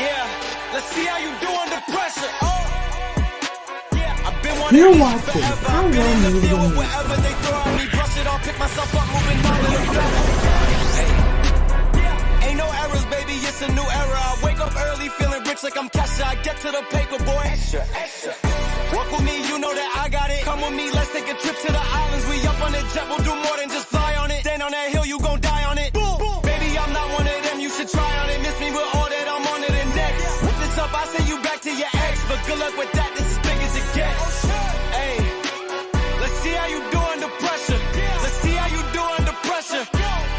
Yeah, let's see how you do under pressure. Yeah, I've been one You're of these watching forever. Pyro Been in the Media field with News. whatever they throw at me. Brush it off, pick myself up, moving on to the better. Ain't no errors, baby, it's a new era. I wake up early, feeling rich like I'm Kesha. I get to the paper, boy. Extra, extra. Walk with me, you know that I got it. Come with me, let's take a trip to the islands. We up on the jet, we'll do more than just fly on it. Stand on that hill, you gon' die on it. Boom, boom. Baby, I'm not one of them, you should try on it. Miss me with all that, I'm on to the next. Whip this up, I send you back to your ex. But good luck with that, this is big as it gets. Hey, let's see how you do under pressure. Let's see how you do under pressure.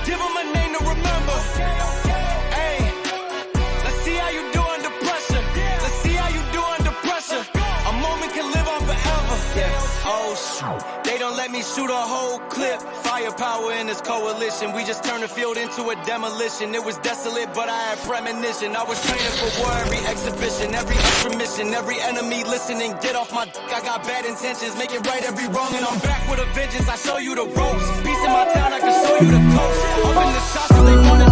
Give them a name to remember. Hey, let's see how you do under pressure. Let's see how you do under pressure. A moment can live on forever. Yeah. Oh shoot, they don't let me shoot a whole clip. Firepower in this coalition. We just turned the field into a demolition. It was desolate, but I had premonition. I was training for war, every exhibition, every extra mission, every enemy listening. Get off my dick, I got bad intentions. Make it right every wrong, and I'm back with a vengeance. I show you the ropes. Peace in my town, I can show you the coast. Open the shots so they wanna.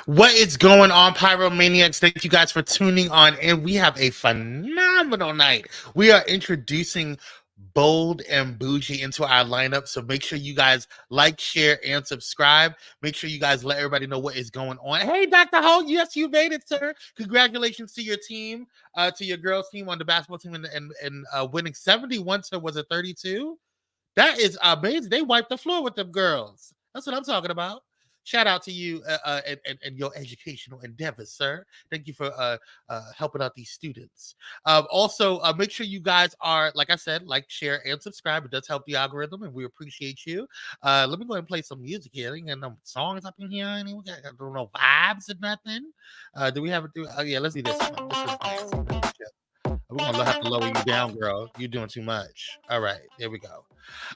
What is going on, Pyromaniacs? Thank you guys for tuning on in. We have a phenomenal night. We are introducing Bold and Bougie into our lineup, so make sure you guys like, share, and subscribe. Make sure you guys let everybody know what is going on. Hey, Dr. Holt, yes, you made it, sir. Congratulations to your team, to your girls team on the basketball team, and winning 71 to, was it 32? That is amazing. They wiped the floor with them girls. That's what I'm talking about. Shout out to you and your educational endeavors, sir. Thank you for helping out these students. Also, make sure you guys are, like I said, like, share, and subscribe. It does help the algorithm, and we appreciate you. Let me go ahead and play some music here. Ain't got no songs up in here. I don't know, vibes or nothing. Do we have it? Oh, yeah, let's do this one. This is nice. We're going to have to lower you down, girl. You're doing too much. All right, there we go.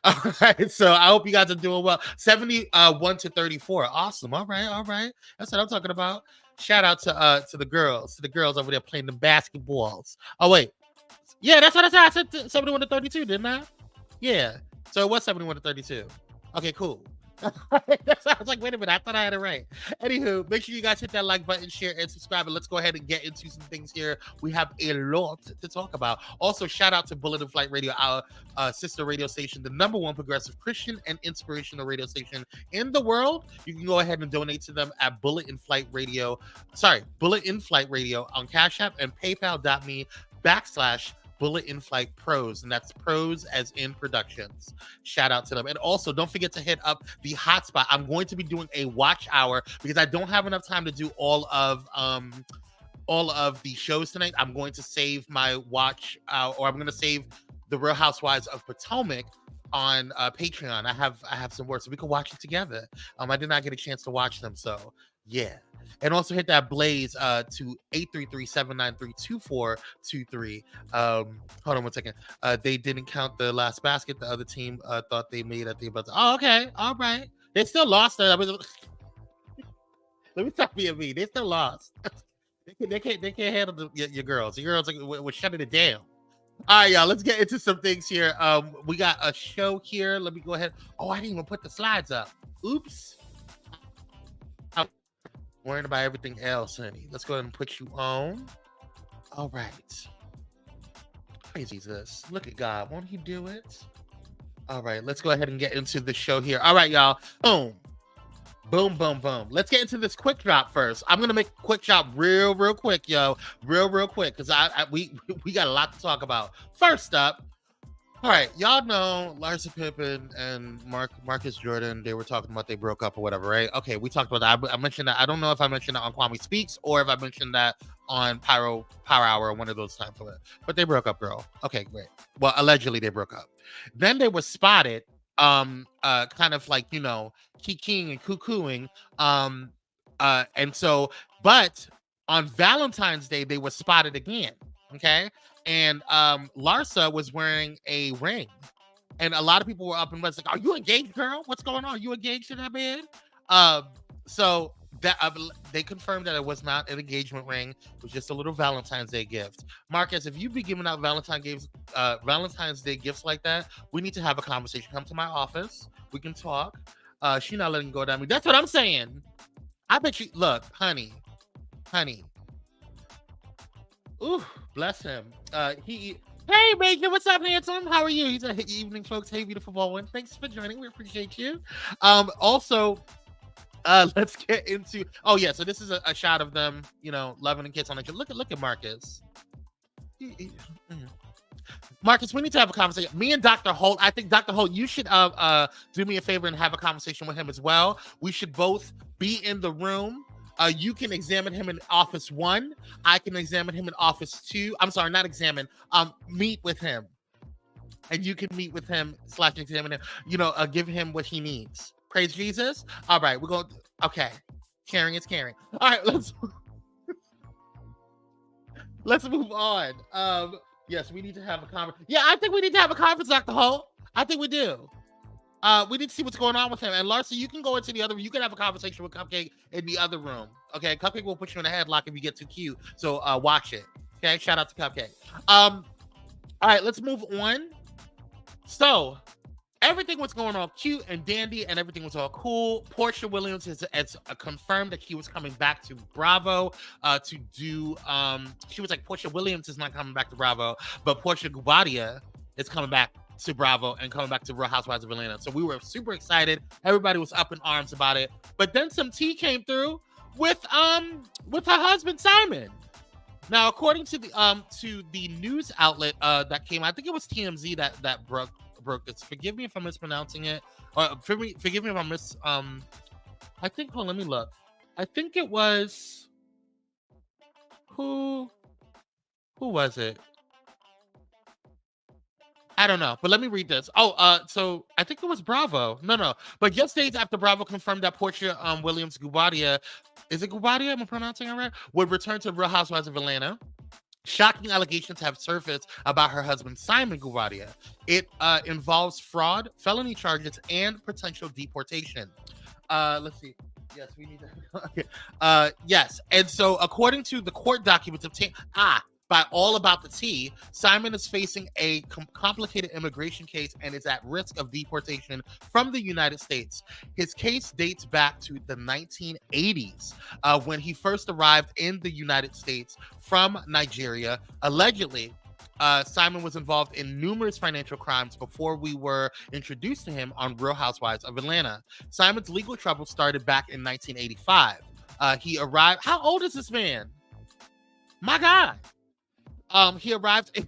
All right, so I hope you guys are doing well. 71 to 34. Awesome. All right. That's what I'm talking about. Shout out to the girls over there playing the basketballs. Oh, wait. Yeah, that's what I said. I said 71 to 32, didn't I? Yeah. So it was 71 to 32. Okay, cool. I was like, wait a minute, I thought I had it right. Anywho, make sure you guys hit that like button, share, and subscribe, and let's go ahead and get into some things here. We have a lot to talk about. Also, shout out to Bullet in Flight Radio, our sister radio station, the #1 progressive Christian and inspirational radio station in the world. You can go ahead and donate to them at Bullet in Flight Radio on Cash App and PayPal.me/Bullet in Flight Pros, and that's pros as in productions. Shout out to them. And also, don't forget to hit up the hotspot. I'm going to be doing a watch hour because I don't have enough time to do all of the shows tonight. I'm going to save my watch or I'm going to save the Real Housewives of Potomac on Patreon. I have some work, so we can watch it together. I did not get a chance to watch them, so yeah. And also hit that blaze to 833-793-2423. Hold on one second. They didn't count the last basket. The other team thought they made at the about. Oh, okay. All right. They still lost. Let me stop being mean. They still lost. they can't handle your girls. Your girls we're shutting it down. All right, y'all. Let's get into some things here. We got a show here. Let me go ahead. Oh, I didn't even put the slides up. Oops. Worrying about everything else, honey. Let's go ahead and put you on. All right. Praise Jesus. Look at God. Won't he do it? All right. Let's go ahead and get into the show here. All right, y'all. Boom. Boom, boom, boom. Let's get into this quick drop first. I'm going to make a quick drop real quick, yo. Real quick, because we got a lot to talk about. First up, all right, y'all know Larsa Pippen and Marcus Jordan, they were talking about they broke up or whatever, right? Okay, we talked about that. I mentioned that. I don't know if I mentioned that on Kwame Speaks or if I mentioned that on Power Hour or one of those times. But they broke up, girl. Okay, great. Well, allegedly they broke up. Then they were spotted kind of like, kikiing and cuckooing. And so, but on Valentine's Day, they were spotted again. Okay. And Larsa was wearing a ring. And a lot of people were up and was like, "Are you engaged, girl? What's going on? Are you engaged in that bed?" So that they confirmed that it was not an engagement ring. It was just a little Valentine's Day gift. Marcus, if you be giving out Valentine's Day gifts like that, we need to have a conversation. Come to my office. We can talk. She not letting go down me. That's what I'm saying. I bet you. Look, honey. Ooh, bless him. Hey, Major, what's up, handsome? How are you? He's a evening, folks. Hey, beautiful one. Thanks for joining. We appreciate you. Also, let's get into. Oh yeah, so this is a shot of them, loving and kissing on each other. Look at Marcus. Marcus, we need to have a conversation. Me and Dr. Holt. I think Dr. Holt, you should do me a favor and have a conversation with him as well. We should both be in the room. You can examine him in Office 1. I can examine him in Office 2. I'm sorry, not examine. Meet with him. And you can meet with him / examine him. Give him what he needs. Praise Jesus. All right, we're going. Okay. Caring is caring. All right, let's move on. Yes, we need to have a conference. Yeah, I think we need to have a conference, Dr. Holt. I think we do. We need to see what's going on with him. And Larsa, you can go into the other room. You can have a conversation with Cupcake in the other room. Okay, Cupcake will put you in a headlock if you get too cute. So watch it. Okay, shout out to Cupcake. All right, let's move on. So everything was going all cute and dandy, and everything was all cool. Portia Williams has confirmed that she was coming back to Bravo to do. She was like, Portia Williams is not coming back to Bravo, but Portia Gubadia is coming back to Bravo and coming back to Real Housewives of Atlanta. So we were super excited. Everybody was up in arms about it. But then some tea came through with her husband Simon. Now, according to the news outlet that came, I think it was TMZ that broke this. Forgive me if I'm mispronouncing it. Or forgive me if I'm I think. Let me look. I think it was who was it? I don't know, but let me read this. So I think it was Bravo. No. But just days after Bravo confirmed that Portia Williams Gubadia, is it Gubadia? Am I pronouncing it right? Would return to Real Housewives of Atlanta. Shocking allegations have surfaced about her husband, Simon Gubadia. It involves fraud, felony charges, and potential deportation. Let's see. Yes, we need to. Yes. And so according to the court documents obtained, by All About the Tea, Simon is facing a complicated immigration case and is at risk of deportation from the United States. His case dates back to the 1980s when he first arrived in the United States from Nigeria. Allegedly, Simon was involved in numerous financial crimes before we were introduced to him on Real Housewives of Atlanta. Simon's legal trouble started back in 1985. He arrived. How old is this man? My God. He arrived in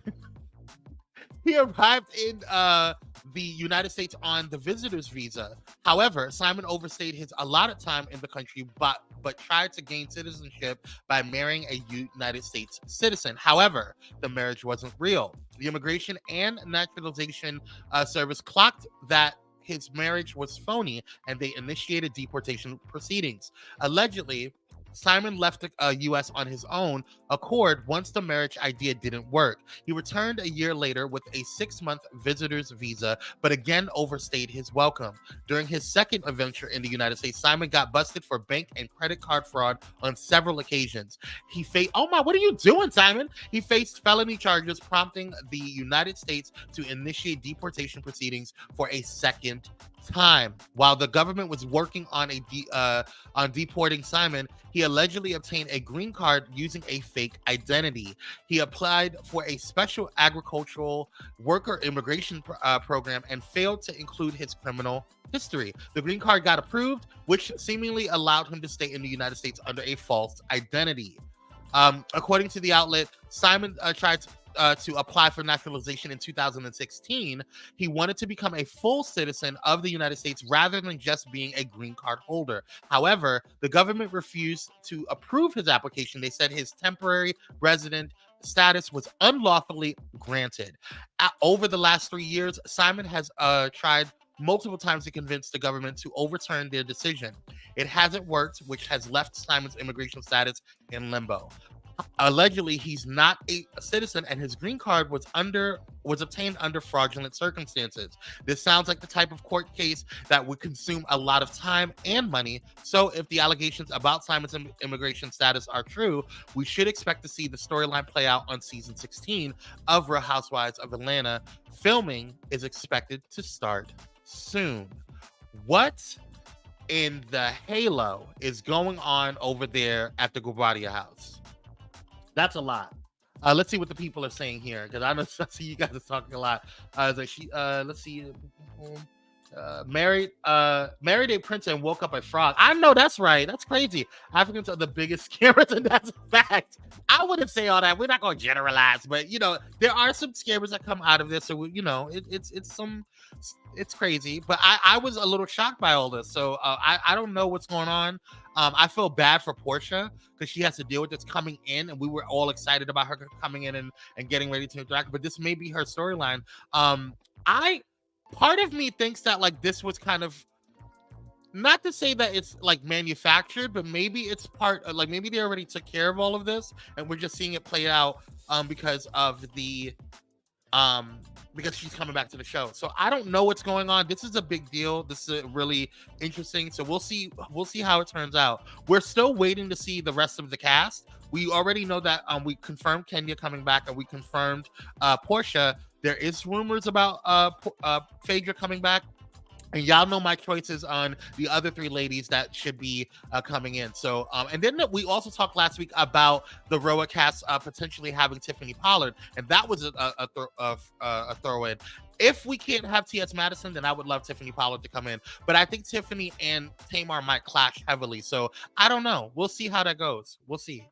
the United States on the visitor's visa. However, Simon overstayed his allotted time in the country, but tried to gain citizenship by marrying a United States citizen. However, the marriage wasn't real. The Immigration and Naturalization Service clocked that his marriage was phony, and they initiated deportation proceedings. Allegedly, Simon left the U.S. on his own accord once the marriage idea didn't work. He returned a year later with a 6-month visitor's visa, but again overstayed his welcome. During his second adventure in the United States, Simon got busted for bank and credit card fraud on several occasions. He faced, what are you doing, Simon? He faced felony charges, prompting the United States to initiate deportation proceedings for a second time. While the government was working on deporting Simon, he allegedly obtained a green card using a fake identity. He applied for a special agricultural worker immigration program and failed to include his criminal history. The green card got approved, which seemingly allowed him to stay in the United States under a false identity. According to the outlet, Simon tried to apply for naturalization in 2016. He wanted to become a full citizen of the United States rather than just being a green card holder. However, the government refused to approve his application. They said his temporary resident status was unlawfully granted. Over the last 3 years, Simon has tried multiple times to convince the government to overturn their decision. It hasn't worked, which has left Simon's immigration status in limbo. Allegedly, he's not a citizen, and his green card was obtained under fraudulent circumstances. This sounds like the type of court case that would consume a lot of time and money. So, if the allegations about Simon's immigration status are true, we should expect to see the storyline play out on season 16 of Real Housewives of Atlanta. Filming is expected to start soon. What in the halo is going on over there at the Guardia house? That's a lot. Let's see what the people are saying here, because I see you guys are talking a lot. Let's see. Married a prince and woke up a frog. I know that's right. That's crazy. Africans are the biggest scammers, and that's a fact. I wouldn't say all that. We're not going to generalize, but there are some scammers that come out of this. So it's crazy. But I was a little shocked by all this. So I don't know what's going on. I feel bad for Portia because she has to deal with this coming in, and we were all excited about her coming in and getting ready to interact. But this may be her storyline. Part of me thinks that like this was kind of, not to say that it's like manufactured, but maybe it's part of, like, maybe they already took care of all of this and we're just seeing it play out because of the because she's coming back to the show. So I don't know what's going on. This is a big deal. This is really interesting. So we'll see how it turns out. We're still waiting to see the rest of the cast. We already know that we confirmed Kenya coming back, and we confirmed Portia. There is rumors about Phaedra coming back. And y'all know my choices on the other three ladies that should be coming in. So, and then we also talked last week about the RHOA cast potentially having Tiffany Pollard, and that was a throw-in. If we can't have T.S. Madison, then I would love Tiffany Pollard to come in. But I think Tiffany and Tamar might clash heavily. So I don't know. We'll see how that goes. We'll see.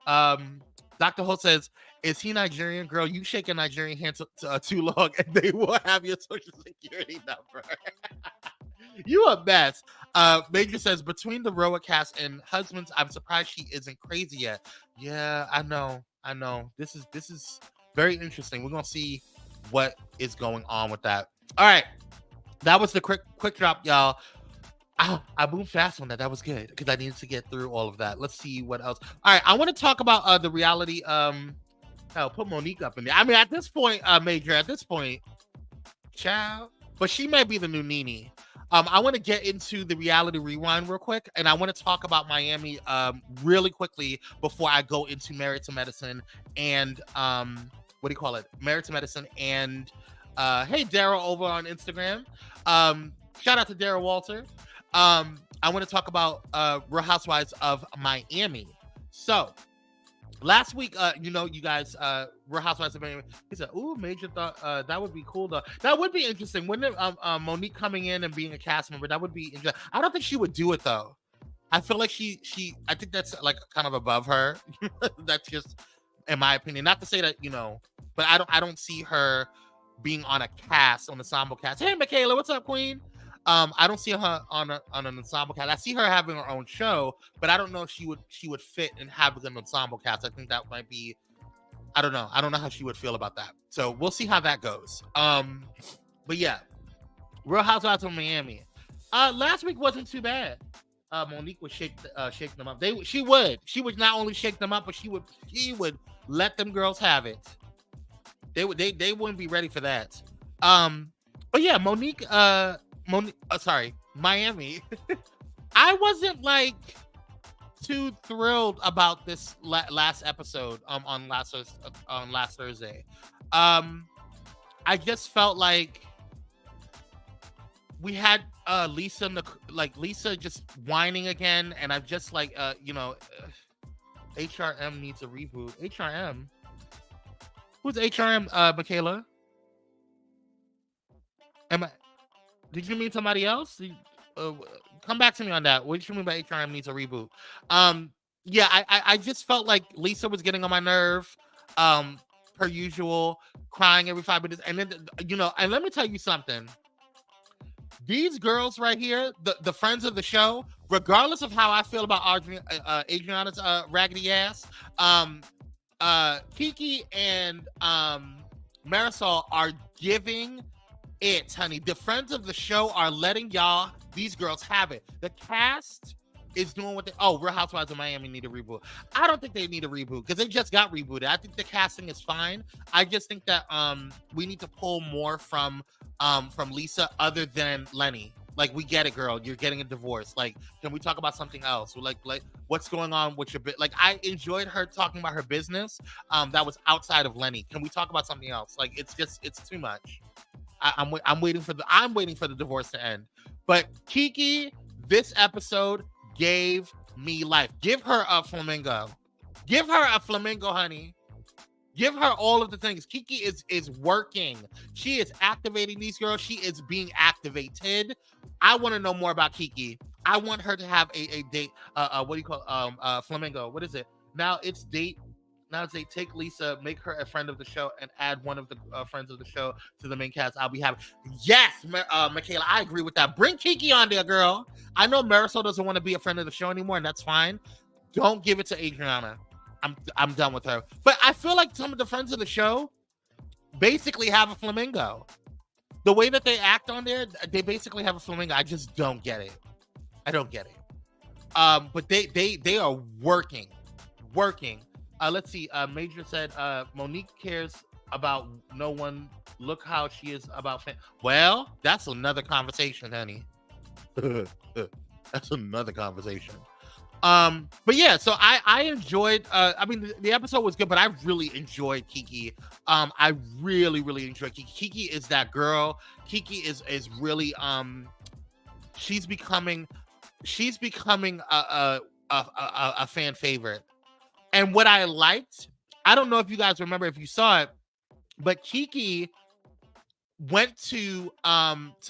Dr. Ho says, is he Nigerian? Girl, you shake a Nigerian hand too long and they will have your social security number. You a mess. Major says, between the RHOA cast and husbands, I'm surprised she isn't crazy yet. Yeah, I know. This is very interesting. We're going to see what is going on with that. All right. That was the quick drop, y'all. I moved fast on that. That was good because I needed to get through all of that. Let's see what else. All right, I want to talk about the reality. I'll put Monique up in there. I mean, at this point, Major, child, but she might be the new Nene. I want to get into the reality rewind real quick, and I want to talk about Miami really quickly before I go into Married to Medicine and Married to Medicine and hey, Daryl over on Instagram. Shout out to Daryl Walter. I want to talk about Real Housewives of Miami. So last week, you guys, Real Housewives of Miami. He said, "Ooh, Major thought that would be cool though. That would be interesting, wouldn't it? Monique coming in and being a cast member, that would be interesting. I don't think she would do it though. I feel like I think that's like kind of above her. That's just in my opinion. Not to say that but I don't see her being on a cast, on the ensemble cast. Hey, Michaela, what's up, Queen? I don't see her on an ensemble cast. I see her having her own show, but I don't know if she would fit in having an ensemble cast. I think that might be, I don't know how she would feel about that. So we'll see how that goes. But yeah, Real Housewives of Miami. Last week wasn't too bad. Monique would shake them up. She would not only shake them up, but she would let them girls have it. They wouldn't be ready for that. But yeah, Miami. I wasn't like too thrilled about this last episode on last Thursday. I just felt like we had Lisa just whining again, and I'm just like HRM needs a reboot. HRM? Who's HRM, Michaela? Did you mean somebody else? Come back to me on that. What do you mean by HRM needs a reboot? Yeah, I just felt like Lisa was getting on my nerve, per usual, crying every 5 minutes. And then, and let me tell you something. These girls right here, the friends of the show, regardless of how I feel about Adriana's raggedy ass, Kiki and Marisol are giving it, honey. The friends of the show are letting these girls have it. The cast is doing what they. Oh, Real Housewives of Miami need a reboot. I don't think they need a reboot because they just got rebooted. I think the casting is fine. I just think that we need to pull more from Lisa other than Lenny. Like, we get it, girl. You're getting a divorce. Like, can we talk about something else? Like what's going on with your bit? Like, I enjoyed her talking about her business. That was outside of Lenny. Can we talk about something else? Like, it's too much. I'm waiting for the divorce to end. But Kiki, this episode gave me life. Give her a flamingo. Give her a flamingo, honey. Give her all of the things. Kiki is working. She is activating these girls. She is being activated. I want to know more about Kiki. I want her to have a date. What do you call flamingo? What is it? Now it's date. Now it's date. Take Lisa, make her a friend of the show, and add one of the friends of the show to the main cast. I'll be happy. Yes, Michaela, I agree with that. Bring Kiki on there, girl. I know Marisol doesn't want to be a friend of the show anymore, and that's fine. Don't give it to Adriana. I'm done with her. But I feel like some of the friends of the show basically have a flamingo. The way that they act on there, they basically have a flamingo. I just don't get it. I don't get it. But they are working. Let's see. Major said Monique cares about no one. Look how she is about well, that's another conversation, honey. That's another conversation. But yeah, so I enjoyed I mean the episode was good, but I really enjoyed Kiki. I really enjoyed Kiki. Kiki is that girl. Kiki is really she's becoming a fan favorite. And what I liked, I don't know if you guys remember, if you saw it, but Kiki went to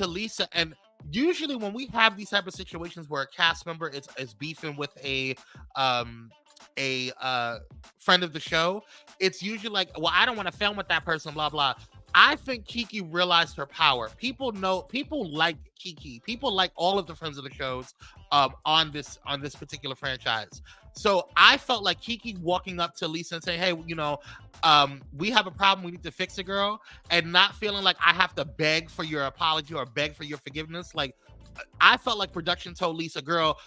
Lisa, and usually when we have these type of situations where a cast member is beefing with a friend of the show, it's usually like, well, I don't want to film with that person, blah blah. I think Kiki realized her power. People like Kiki. People like all of the friends of the shows on this particular franchise. So I felt like Kiki walking up to Lisa and saying, hey, we have a problem. We need to fix it, girl. And not feeling like I have to beg for your apology or beg for your forgiveness. Like, I felt like production told Lisa, girl,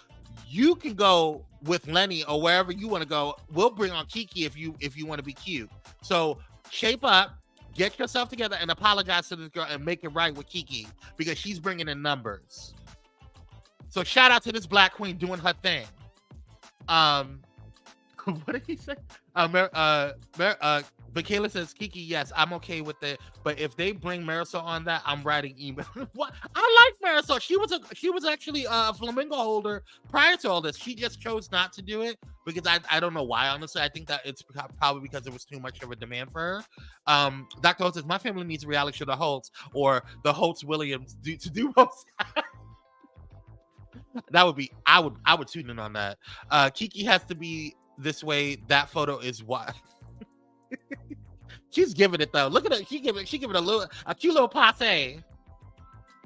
you can go with Lenny or wherever you want to go. We'll bring on Kiki if you want to be cute. So shape up, get yourself together, and apologize to this girl and make it right with Kiki because she's bringing in numbers. So shout out to this Black queen doing her thing. What did he say? Michaela says, Kiki, yes, I'm okay with it. But if they bring Marisol on that, I'm writing email. What? I like Marisol. She was actually a flamingo holder prior to all this. She just chose not to do it because I don't know why, honestly. I think that it's probably because there was too much of a demand for her. Dr. Holt says, my family needs a reality show, The Holtz, or the Holtz Williams to do both. That would be, I would tune in on that. Kiki has to be this way. That photo is what she's giving it though. Look at it. She give it a cute little passe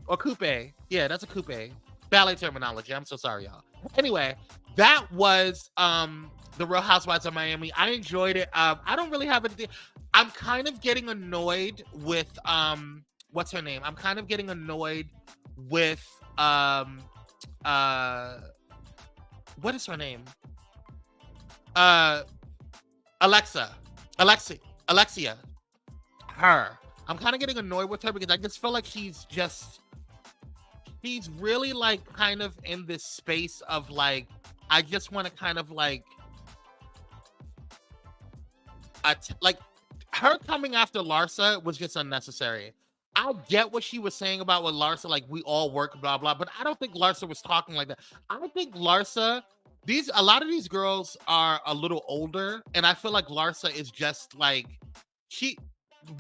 or coupe. Yeah, that's a coupe. Ballet terminology. I'm so sorry, y'all. Anyway, that was the Real Housewives of Miami. I enjoyed it. I don't really have anything. I'm kind of getting annoyed with what's her name? I'm kind of getting annoyed with what is her name? Alexia. Her. I'm kind of getting annoyed with her because I just feel like she's really like kind of in this space of like, I just want to kind of like her coming after Larsa was just unnecessary. I get what she was saying about what Larsa, like, we all work, blah, blah, but I don't think Larsa was talking like that. I think Larsa, a lot of these girls are a little older, and I feel like Larsa is just like,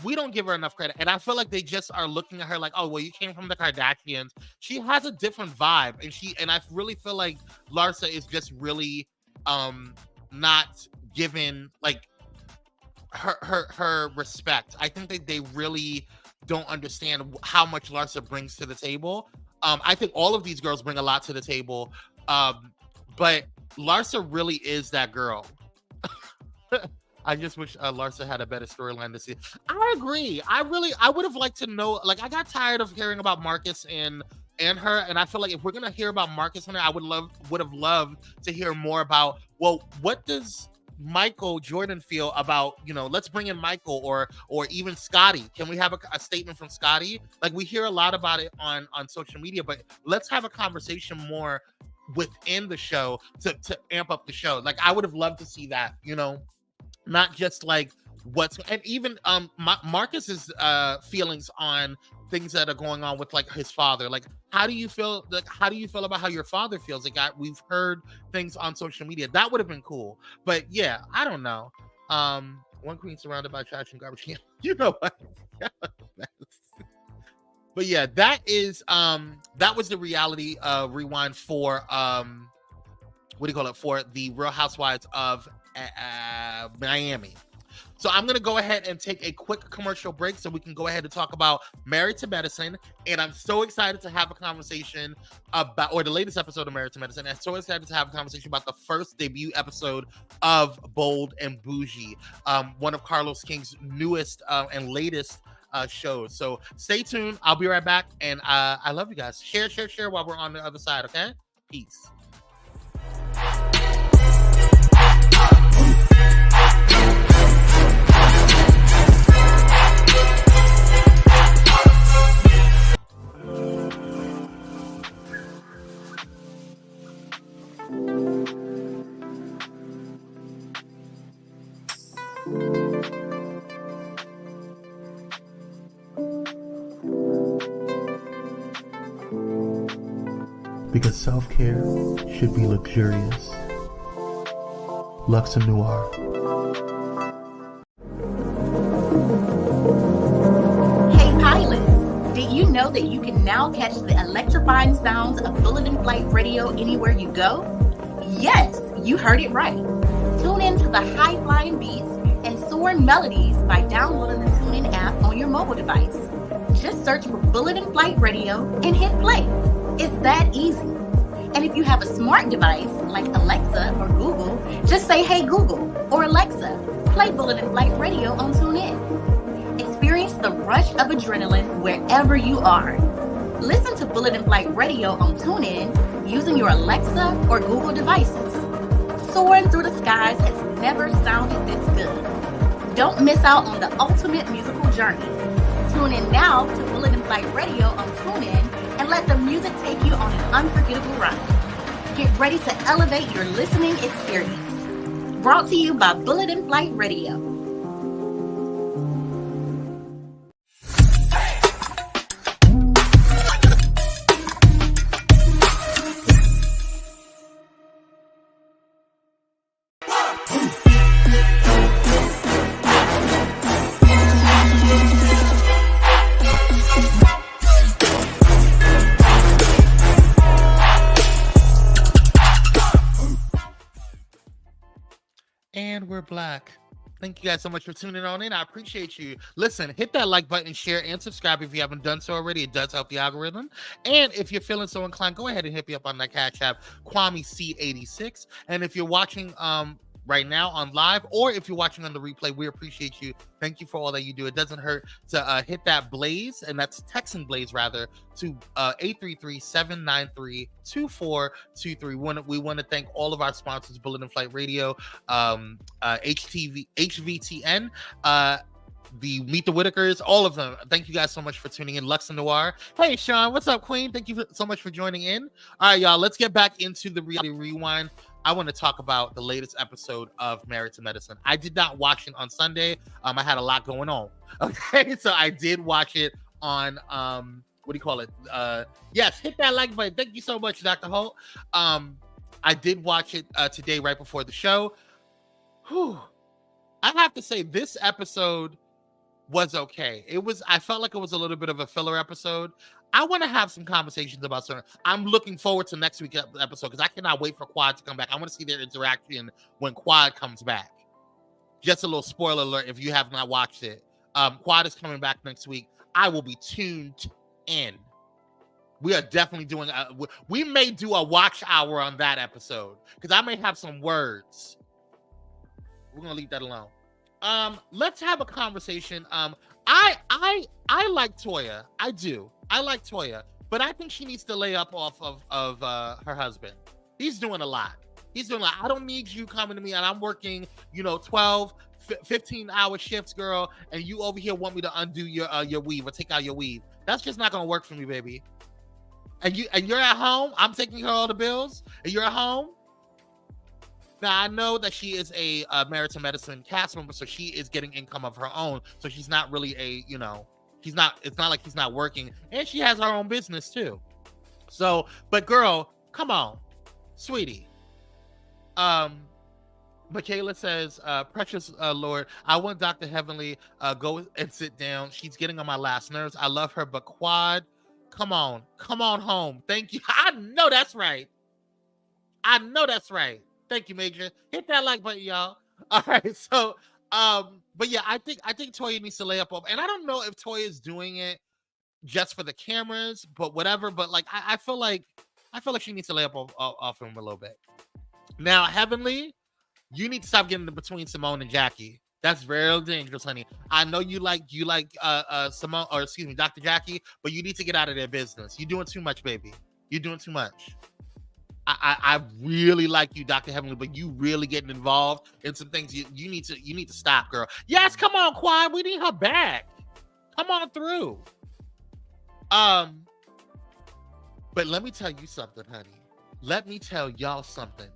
we don't give her enough credit, and I feel like they just are looking at her like, oh, well, you came from the Kardashians. She has a different vibe, and I really feel like Larsa is just really not given, like, her respect. I think that they really don't understand how much Larsa brings to the table. I think all of these girls bring a lot to the table, but Larsa really is that girl. I just wish Larsa had a better storyline this season. I agree. I would have liked to know, like, I got tired of hearing about Marcus and and her. And I feel like if we're gonna hear about Marcus Hunter, I would have loved to hear more about, well, what does Michael Jordan feel about, let's bring in Michael or even Scotty. Can we have a statement from Scotty? Like, we hear a lot about it on social media, but let's have a conversation more within the show to amp up the show. Like, I would have loved to see that, not just like and even Marcus's feelings on things that are going on with like his father. Like, how do you feel about how your father feels? Like, we've heard things on social media that would have been cool, but yeah, I don't know. One queen surrounded by trash and garbage. You know what? But yeah, that was the reality rewind for for the Real Housewives of Miami. So I'm going to go ahead and take a quick commercial break so we can go ahead and talk about Married to Medicine. And I'm so excited to have a conversation about, or the latest episode of Married to Medicine. I'm so excited to have a conversation about the first debut episode of Bold and Bougie, one of Carlos King's newest and latest shows. So stay tuned. I'll be right back. And I love you guys. Share while we're on the other side, okay? Peace. Because self-care should be luxurious. Luxe Noir. Hey pilots, did you know that you can now catch the electrifying sounds of Bulletin Flight Radio anywhere you go? Yes, you heard it right. Tune in to the high-flying beats and soaring melodies by downloading the TuneIn app on your mobile device. Just search for Bulletin Flight Radio and hit play. It's that easy. And if you have a smart device like Alexa or Google, just say, "Hey Google," or "Alexa, play Bulletin Flight Radio on TuneIn." Experience the rush of adrenaline wherever you are. Listen to Bulletin Flight Radio on TuneIn using your Alexa or Google devices. Soaring through the skies has never sounded this good. Don't miss out on the ultimate musical journey. Tune in now to Bulletin Flight Radio on TuneIn and let the music take you on an unforgettable ride. Get ready to elevate your listening experience. Brought to you by Bulletin Flight Radio. And we're black. Thank you guys so much for tuning on in. I appreciate you. Listen, hit that like button, share, and subscribe if you haven't done so already. It does help the algorithm. And if you're feeling so inclined, go ahead and hit me up on that Cash App, KwameC86. And if you're watching right now on live, or if you're watching on the replay, we appreciate you. Thank you for all that you do. It doesn't hurt to hit that blaze, and that's texting blaze rather, to 833-793-2423. We want to thank all of our sponsors: Bulletin Flight Radio, HVTN, the Meet the Whitakers, all of them. Thank you guys so much for tuning in. Luxe Noir. Hey, Sean, what's up, Queen? Thank you so much for joining in. All right, y'all, let's get back into the reality rewind. I want to talk about the latest episode of Married to Medicine. I did not watch it on Sunday. I had a lot going on. Okay, so I did watch it on yes, hit that like button. Thank you so much, Dr. Holt. I did watch it today right before the show. Whew. I have to say, this episode was okay. I felt like it was a little bit of a filler episode. I want to have some conversations about certain. I'm looking forward to next week's episode because I cannot wait for Quad to come back. I want to see their interaction when Quad comes back. Just a little spoiler alert if you have not watched it. Quad is coming back next week. I will be tuned in. We are definitely doing. We may do a watch hour on that episode because I may have some words. We're gonna leave that alone. Let's have a conversation. I like Toya. I do. I like Toya. but I think she needs to lay up off of her husband. He's doing a lot. I don't need you coming to me and I'm working, 12, 15-hour shifts, girl, and you over here want me to undo your weave or take out your weave. That's just not gonna work for me, baby. And you're at home. I'm taking her all the bills, and you're at home. Now I know that she is a Married to Medicine cast member, so she is getting income of her own. So she's not really it's not like she's not working, and she has her own business too. So, but girl, come on, sweetie. Michaela says, precious Lord, I want Dr. Heavenly go and sit down. She's getting on my last nerves. I love her, but Quad, come on home. Thank you. I know that's right. Thank you, Major. Hit that like button, y'all. All right, so but yeah, I think Toya needs to lay up off, and I don't know if Toya is doing it just for the cameras, but whatever. But like, I feel like she needs to lay up off him a little bit. Now, Heavenly, you need to stop getting in between Simone and Jackie. That's real dangerous, honey. I know you like Simone, or excuse me, Dr. Jackie, but you need to get out of their business. You're doing too much, baby. You're doing too much. I really like you, Dr. Heavenly, but you really getting involved in some things. You need to stop, girl. Yes, come on, Quad. We need her back. Come on through. But let me tell you something, honey. Let me tell y'all something.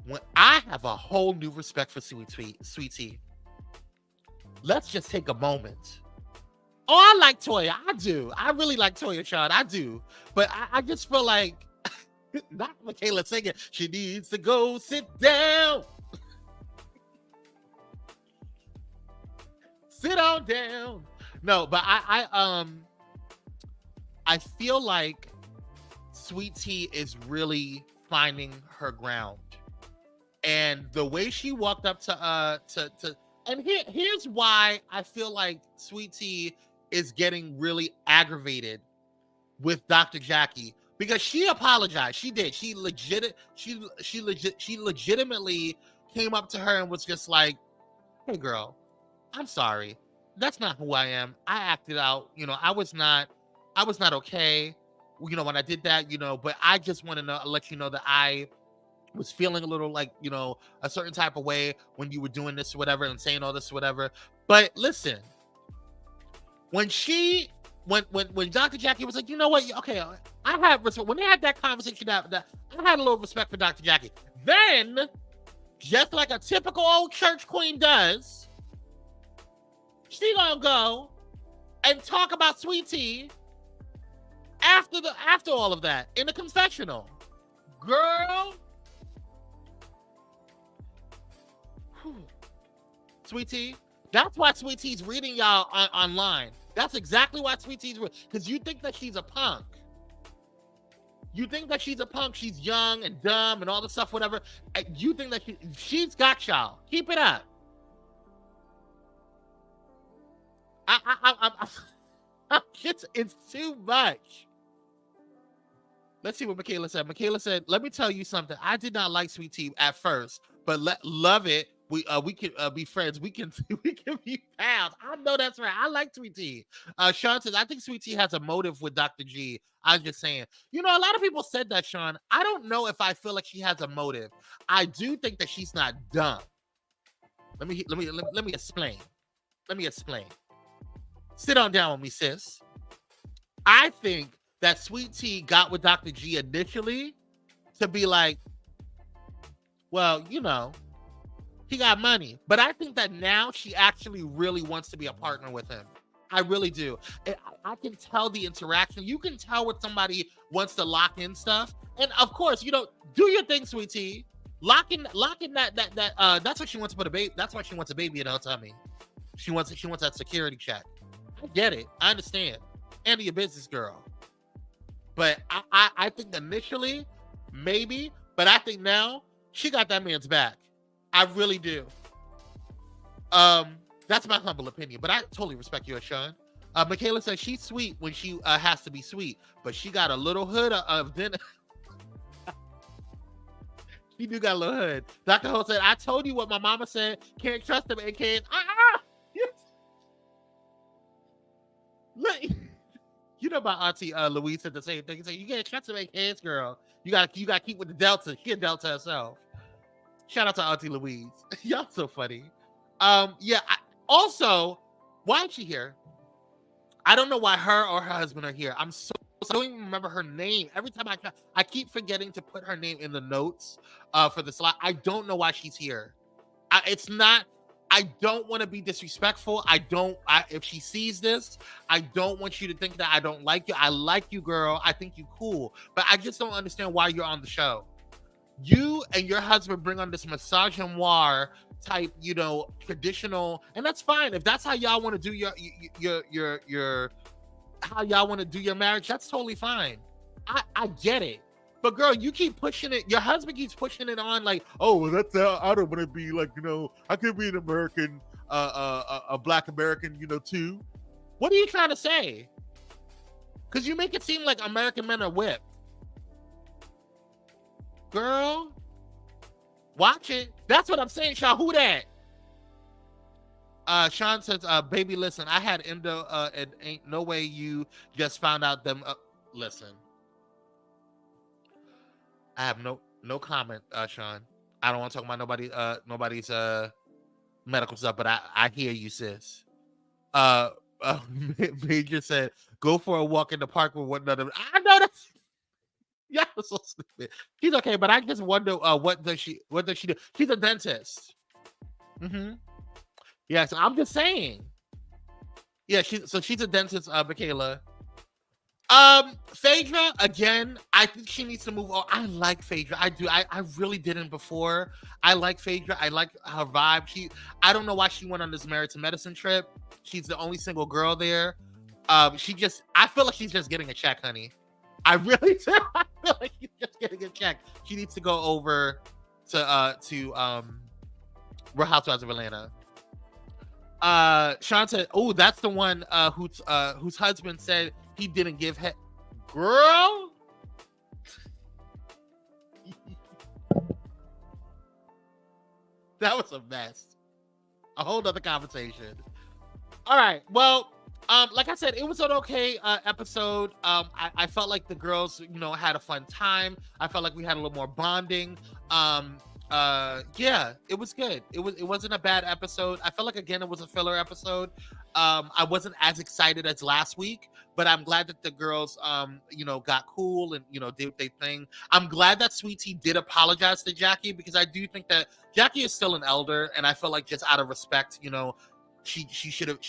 When I have a whole new respect for Sweetie, let's just take a moment. Oh, I like Toya. I do. I really like Toya, Sean. I do. But I just feel like, not Michaela singing, she needs to go sit down. Sit on down. No, but I feel like Sweetie is really finding her ground. And the way she walked up to and here's why I feel like Sweetie is getting really aggravated with Dr. Jackie, because she apologized. She did. She legitimately came up to her and was just like, "Hey, girl, I'm sorry. That's not who I am. I acted out. I was not okay. When I did that. But I just want to let you know that I was feeling a little like, a certain type of way when you were doing this or whatever and saying all this or whatever. But listen, when Dr. Jackie was like, you know what? Okay, I had respect. When they had that conversation, I had a little respect for Dr. Jackie. Then, just like a typical old church queen does, she gonna go and talk about Sweetie after all of that in the confessional. Girl. Sweetie, that's why Sweetie's reading y'all online. That's exactly why Sweetie's reading, because you think that she's a punk. She's young and dumb and all the stuff, whatever. You think that she's got y'all. Keep it up. It's too much. Let's see what Michaela said. Michaela said, "Let me tell you something. I did not like Sweetie at first, but love it. We can be friends. We can be pals." I know that's right. I like Sweetie. Sean says, "I think Sweetie has a motive with Dr. G." I'm just saying. A lot of people said that, Sean. I don't know if I feel like she has a motive. I do think that she's not dumb. Let me explain. Sit on down with me, sis. I think that Sweetie got with Dr. G initially to be like, well, he got money. But I think that now she actually really wants to be a partner with him. I really do. I can tell the interaction. You can tell when somebody wants to lock in stuff. And of course, do your thing, Sweetie. Lock in that that's what she wants to put a baby. That's why she wants a baby in her tummy. She wants that security check. I get it. I understand. And your business girl. But I think initially, maybe, but I think now she got that man's back. I really do. That's my humble opinion, but I totally respect yours, Sean. Michaela says she's sweet when she has to be sweet, but she got a little hood of dinner. She do got a little hood. Dr. Ho said, "I told you what my mama said. Can't trust him and can't." You know my auntie Louise said the same thing. She said, you get a chance to make heads, girl. You gotta keep with the Delta. She a Delta herself. Shout out to Auntie Louise. Y'all so funny. Yeah. Also, why is she here? I don't know why her or her husband are here. I don't even remember her name. Every time I keep forgetting to put her name in the notes for the slide. I don't know why she's here. I don't want to be disrespectful. If she sees this, I don't want you to think that I don't like you. I like you, girl. I think you cool. But I just don't understand why you're on the show. You and your husband bring on this misogynoir type, traditional, and that's fine. If that's how y'all want to do your how y'all want to do your marriage, that's totally fine. I get it. But girl, you keep pushing it. Your husband keeps pushing it on like, oh, well, that's I don't want to be like, I could be an American, a Black American, too. What are you trying to say? Because you make it seem like American men are whipped. Girl, watch it. That's what I'm saying, Sean. Who that? Sean says, baby, listen, I had endo, and ain't no way you just found out them. Listen, I have no comment, Sean. I don't want to talk about nobody's medical stuff, but I hear you, sis. Major said, go for a walk in the park with one another. I know that's. Yeah, so stupid. She's okay, but I just wonder what does she do? She's a dentist. Mm-hmm. Yeah, so I'm just saying. Yeah, she's a dentist, Michaela. Phaedra, again, I think she needs to move on. I like Phaedra. I do. I really didn't before. I like Phaedra. I like her vibe. I don't know why she went on this Married to Medicine trip. She's the only single girl there. I feel like she's just getting a check, honey. I really do. I feel like she's just getting a check. She needs to go over to Real Housewives of Atlanta. Sean said, "Oh, that's the one whose husband said he didn't give head." Girl, that was a mess. A whole nother conversation. All right, well. Like I said, it was an okay episode. I felt like the girls, had a fun time. I felt like we had a little more bonding. Yeah, it was good. It wasn't a bad episode. I felt like, again, it was a filler episode. I wasn't as excited as last week, but I'm glad that the girls, got cool and, did their thing. I'm glad that Sweet Tea did apologize to Jackie, because I do think that Jackie is still an elder, and I feel like just out of respect, she should have,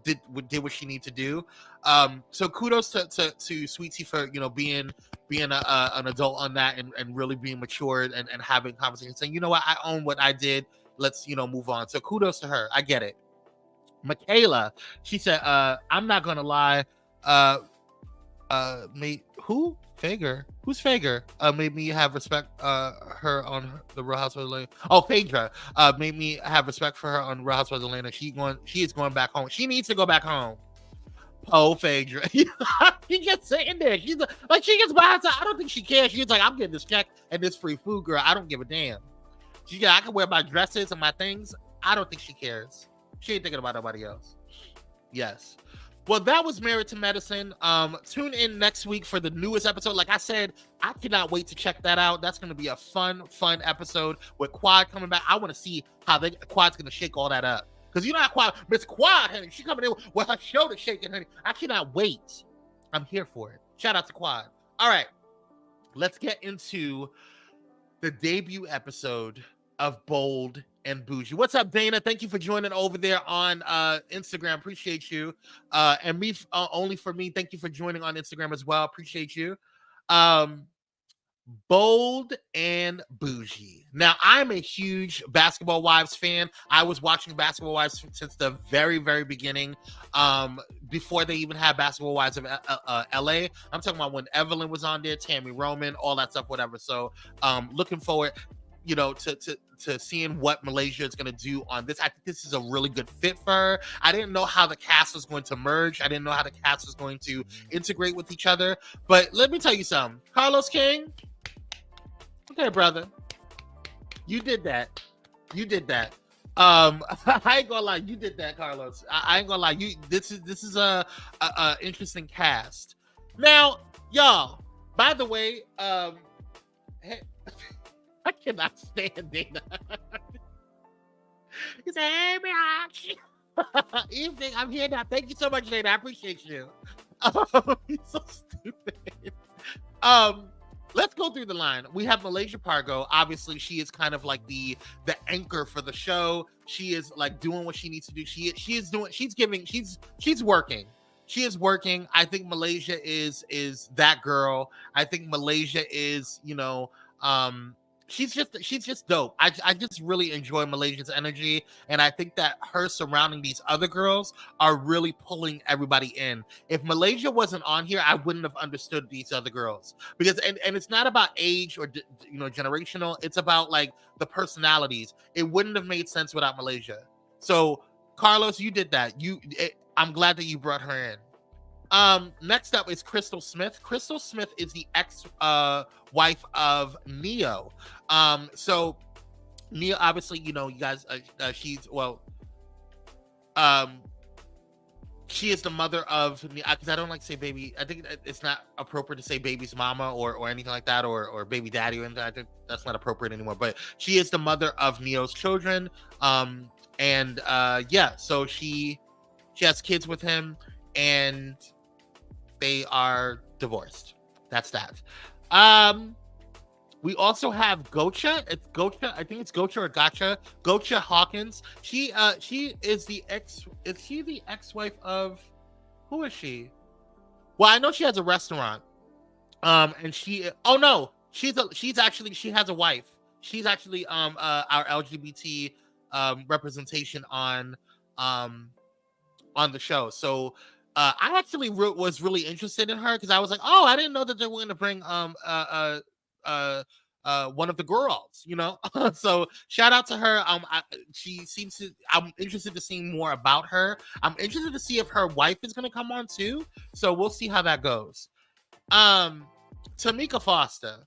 did what she needed to do. So kudos to Sweet Tea for being an adult on that and really being matured and having conversations, saying, you know what, I own what I did, let's move on. So kudos to her. I get it. Michaela, she said, I'm not gonna lie, who? Fager? Who's Fager? Made me have respect her on the Real Housewives of Atlanta. Oh, Phaedra made me have respect for her on Real Housewives of Atlanta. She is going back home. She needs to go back home. Oh, Phaedra. She just sitting there. She's like, she gets by herself. I don't think she cares. She's like, I'm getting this check and this free food, girl. I don't give a damn. I can wear my dresses and my things. I don't think she cares. She ain't thinking about nobody else. Yes. Well, that was Married to Medicine. Tune in next week for the newest episode. Like I said, I cannot wait to check that out. That's going to be a fun episode with Quad coming back. I want to see how Quad's going to shake all that up. Because you know how Miss Quad, honey, she coming in with her shoulder shaking, honey. I cannot wait. I'm here for it. Shout out to Quad. All right. Let's get into the debut episode of Bold and Bougie. What's up, Dana? Thank you for joining over there on Instagram. Appreciate you. And me, only for me, thank you for joining on Instagram as well. Appreciate you. Bold and Bougie. Now, I'm a huge Basketball Wives fan. I was watching Basketball Wives since the very, very beginning, before they even had Basketball Wives of LA. I'm talking about when Evelyn was on there, Tammy Roman, all that stuff, whatever. So looking forward to seeing what Malaysia is going to do on this. I think this is a really good fit for her. I didn't know how the cast was going to merge. I didn't know how the cast was going to integrate with each other. But let me tell you something. Carlos King, okay, brother. You did that. I ain't gonna lie, you did that, Carlos. I ain't gonna lie, this is a interesting cast. Now, y'all, by the way, hey, I cannot stand Dana. He said, "Hey, bitch." Evening, I'm here now. Thank you so much, Dana. I appreciate you. He's so stupid. Let's go through the line. We have Malaysia Pargo. Obviously, she is kind of like the anchor for the show. She is like doing what she needs to do. She is doing. She's working. She is working. I think Malaysia is that girl. I think Malaysia is, she's just dope. I just really enjoy Malaysia's energy, and I think that her surrounding these other girls are really pulling everybody in. If Malaysia wasn't on here, I wouldn't have understood these other girls, because and it's not about age or generational. It's about like the personalities. It wouldn't have made sense without Malaysia. So Carlos, you did that. I'm glad that you brought her in. Next up is Crystal Smith. Crystal Smith is the ex-wife of Neo. So Neo, obviously, you guys, she is the mother of, because I don't like to say baby. I think it's not appropriate to say baby's mama or anything like that, or baby daddy or anything. I think that's not appropriate anymore. But she is the mother of Neo's children. So she has kids with him, and they are divorced. That's that. We also have Gocha. It's Gocha. I think it's Gocha or Gotcha. Gocha Hawkins. She is the ex. Is she the ex-wife of? Who is she? Well, I know she has a restaurant. And she. Oh no, she has a wife. She's actually our LGBT representation on the show. So I actually was really interested in her, because I was like, oh, I didn't know that they were going to bring one of the girls, So shout out to her. I'm interested to see more about her. I'm interested to see if her wife is going to come on too. So we'll see how that goes. Tamika Foster.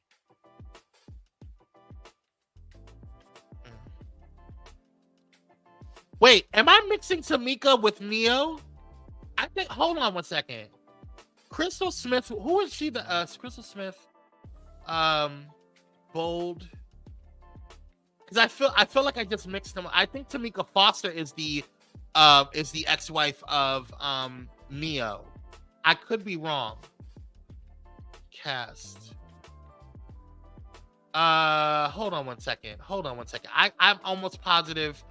Wait, am I mixing Tamika with Neo? I think. Hold on one second. Crystal Smith. Who is she? Crystal Smith. Bold. Because I feel like I just mixed them. I think Tamika Foster is the ex-wife of Neo. I could be wrong. Cast. Hold on one second. I'm almost positive.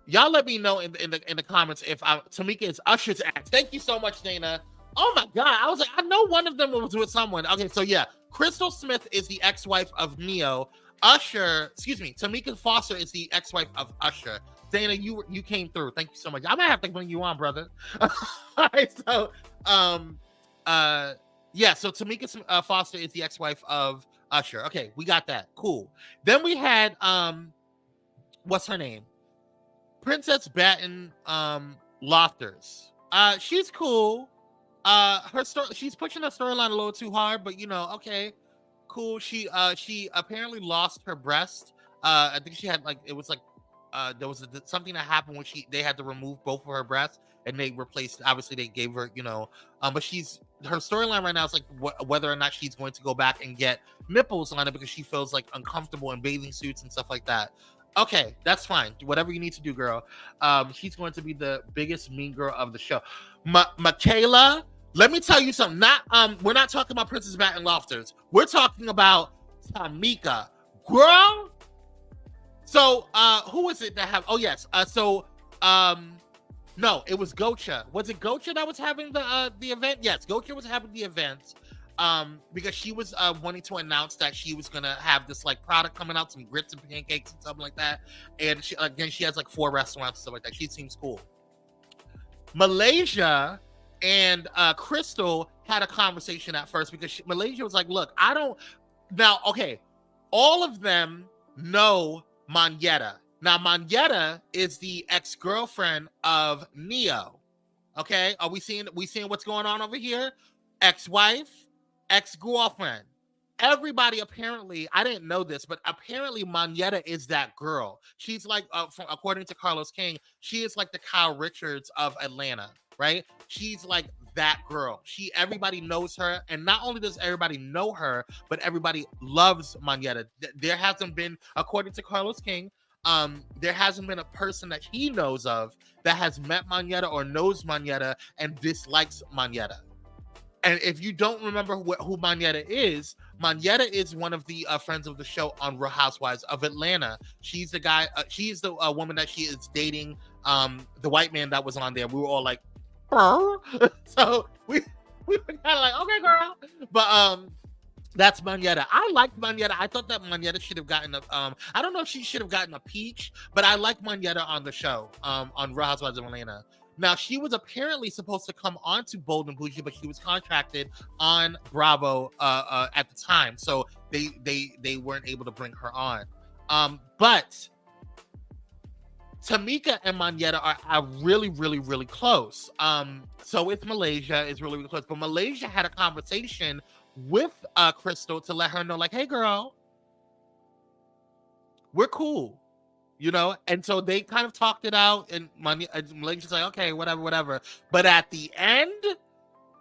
Y'all let me know in the comments if Tamika is Usher's ex. Thank you so much, Dana. Oh my God. I was like, I know one of them was with someone. Okay, so yeah. Crystal Smith is the ex-wife of Neo. Tamika Foster is the ex-wife of Usher. Dana, you came through. Thank you so much. I might have to bring you on, brother. All right, so so Tamika Foster is the ex-wife of Usher. Okay, we got that. Cool. Then we had what's her name? Princess Batten Lofters. She's cool. Her story, she's pushing her storyline a little too hard, but okay, cool. She apparently lost her breast. I think she had there was something that happened when they had to remove both of her breasts, and they replaced. Obviously, they gave her, but her storyline right now is like whether or not she's going to go back and get nipples on it, because she feels like uncomfortable in bathing suits and stuff like that. Okay, that's fine. Do whatever you need to do, girl. She's going to be the biggest mean girl of the show. Michaela, let me tell you something. We're not talking about Princess Batten Lofters. We're talking about Tamika, girl. So, who is it that have? Oh yes. No, it was Gocha. Was it Gocha that was having the event? Yes, Gocha was having the event. Because she was wanting to announce that she was gonna have this like product coming out, some grits and pancakes and something like that. And she has like 4 restaurants and stuff like that. She seems cool. Malaysia and Crystal had a conversation at first, because Malaysia was like, look, all of them know Monyetta. Now, Monyetta is the ex-girlfriend of Neo. Okay, are we seeing what's going on over here? Ex-wife, ex-girlfriend, everybody apparently, I didn't know this, but apparently Monyetta is that girl. She's like, according to Carlos King, she is like the Kyle Richards of Atlanta, right? She's like that girl. Everybody knows her, and not only does everybody know her, but everybody loves Monyetta. There hasn't been, according to Carlos King, there hasn't been a person that he knows of that has met Monyetta or knows Monyetta and dislikes Monyetta. And if you don't remember who Monyetta is one of the friends of the show on Real Housewives of Atlanta. She's the guy. She's the woman that she is dating. The white man that was on there. We were all like, so we were kind of like, okay, girl. But that's Monyetta. I liked Monyetta. I thought that Monyetta should have gotten a. I don't know if she should have gotten a peach, but I like Monyetta on the show. On Real Housewives of Atlanta. Now, she was apparently supposed to come on to Bold and Bougie, but she was contracted on Bravo at the time, so they weren't able to bring her on. But Tamika and Monyetta are really, really, really close. So it's Malaysia is really, really close. But Malaysia had a conversation with Crystal to let her know, like, hey, girl, we're cool. You know, and so they kind of talked it out, and Malaysia's like, okay, whatever. But at the end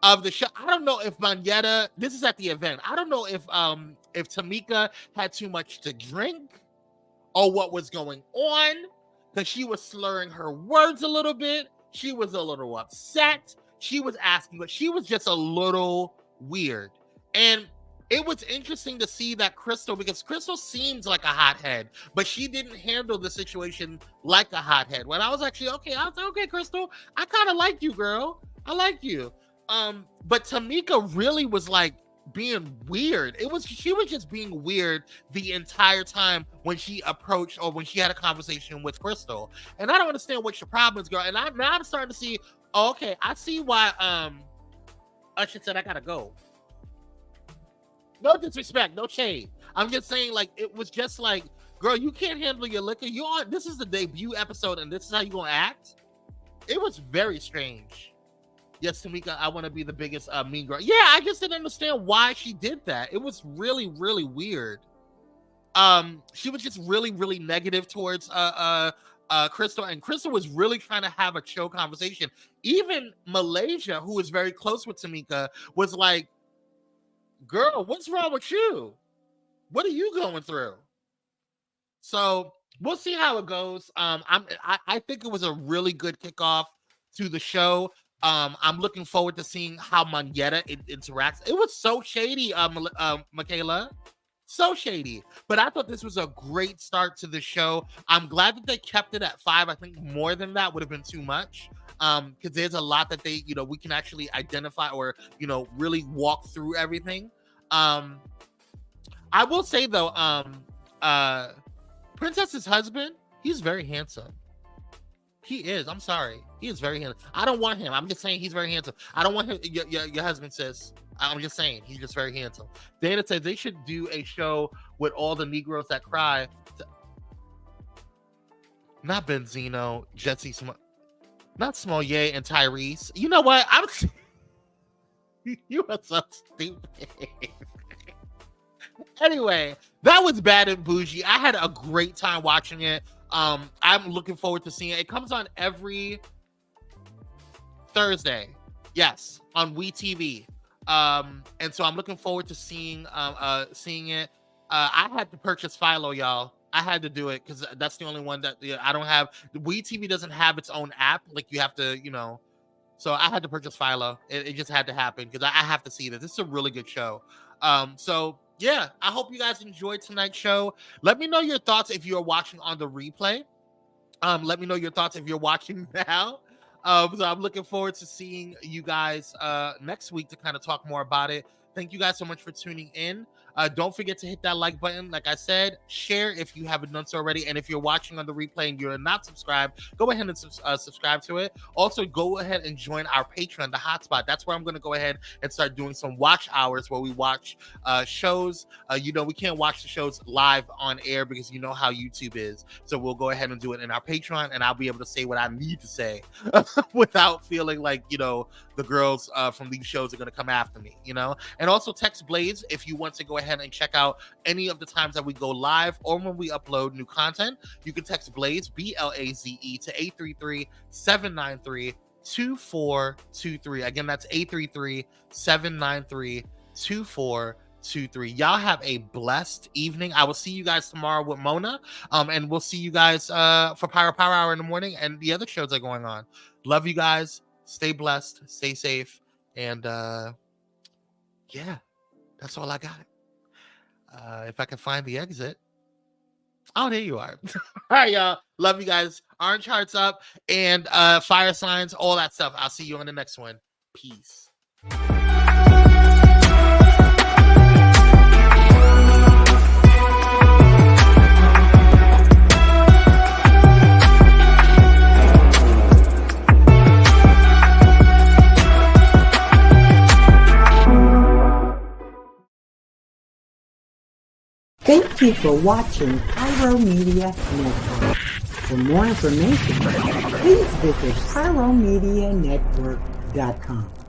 of the show, I don't know if Monyetta, this is at the event, I don't know if Tamika had too much to drink or what was going on, because she was slurring her words a little bit. She was a little upset. She was asking, but she was just a little weird. And it was interesting to see that Crystal, because Crystal seems like a hothead, but she didn't handle the situation like a hothead. When I was actually, okay, I was like, okay, Crystal, I kind of like you, girl. I like you. But Tamika really was like being weird. She was just being weird the entire time when she approached or when she had a conversation with Crystal. And I don't understand what your problem is, girl. And now I'm starting to see, okay, I see why Usher said I gotta go. No disrespect, no shade. I'm just saying, like, it was just like, girl, you can't handle your liquor. This is the debut episode, and this is how you gonna act? It was very strange. Yes, Tamika, I want to be the biggest mean girl. Yeah, I just didn't understand why she did that. It was really, really weird. She was just really, really negative towards Crystal, and Crystal was really trying to have a chill conversation. Even Malaysia, who was very close with Tamika, was like, girl, what's wrong with you? What are you going through? So we'll see how it goes. I think it was a really good kickoff to the show. I'm looking forward to seeing how Monyetta interacts. It was so shady, Michaela. So shady. But I thought this was a great start to the show. I'm glad that they kept it at 5. I think more than that would have been too much. Because there's a lot that they, we can actually identify or, really walk through everything. I will say though, Princess's husband, he's very handsome. He is. I'm sorry. He is very handsome. I don't want him. I'm just saying he's very handsome. I don't want him. Your husband says. I'm just saying he's just very handsome. Dana says they should do a show with all the Negroes that cry. Not Benzino, Jesse, not Smollier and Tyrese. You know what? You are so stupid. Anyway, that was Bad and Bougie. I had a great time watching it. I'm looking forward to seeing it. It comes on every Thursday. Yes, on WeTV. And so I'm looking forward to seeing it. I had to purchase Philo, y'all. I had to do it because that's the only one that I don't have. The WeTV doesn't have its own app. Like you have to, So I had to purchase Philo. It just had to happen because I have to see this. This is a really good show. So yeah, I hope you guys enjoyed tonight's show. Let me know your thoughts if you're watching on the replay. Let me know your thoughts if you're watching now. So I'm looking forward to seeing you guys next week to kind of talk more about it. Thank you guys so much for tuning in. Don't forget to hit that like button. Like I said, share if you haven't done so already. And if you're watching on the replay and you're not subscribed, go ahead and subscribe to it. Also, go ahead and join our Patreon, the Hotspot. That's where I'm going to go ahead and start doing some watch hours where we watch shows. We can't watch the shows live on air because you know how YouTube is. So we'll go ahead and do it in our Patreon, and I'll be able to say what I need to say without feeling like, the girls from these shows are going to come after me, And also text Blaze if you want to go ahead and check out any of the times that we go live or when we upload new content. You can text Blaze, BLAZE, to 833-793-2423. Again, that's 833-793-2423. Y'all have a blessed evening. I will see you guys tomorrow with Mona. And we'll see you guys for Pyro Power Hour in the morning and the other shows that are going on. Love you guys. Stay blessed. Stay safe. And yeah, that's all I got. If I can find the exit. Oh, there you are. All right, y'all. Love you guys. Orange hearts up and fire signs, all that stuff. I'll see you on the next one. Peace. Thank you for watching Pyro Media Network. For more information, please visit pyromedianetwork.com.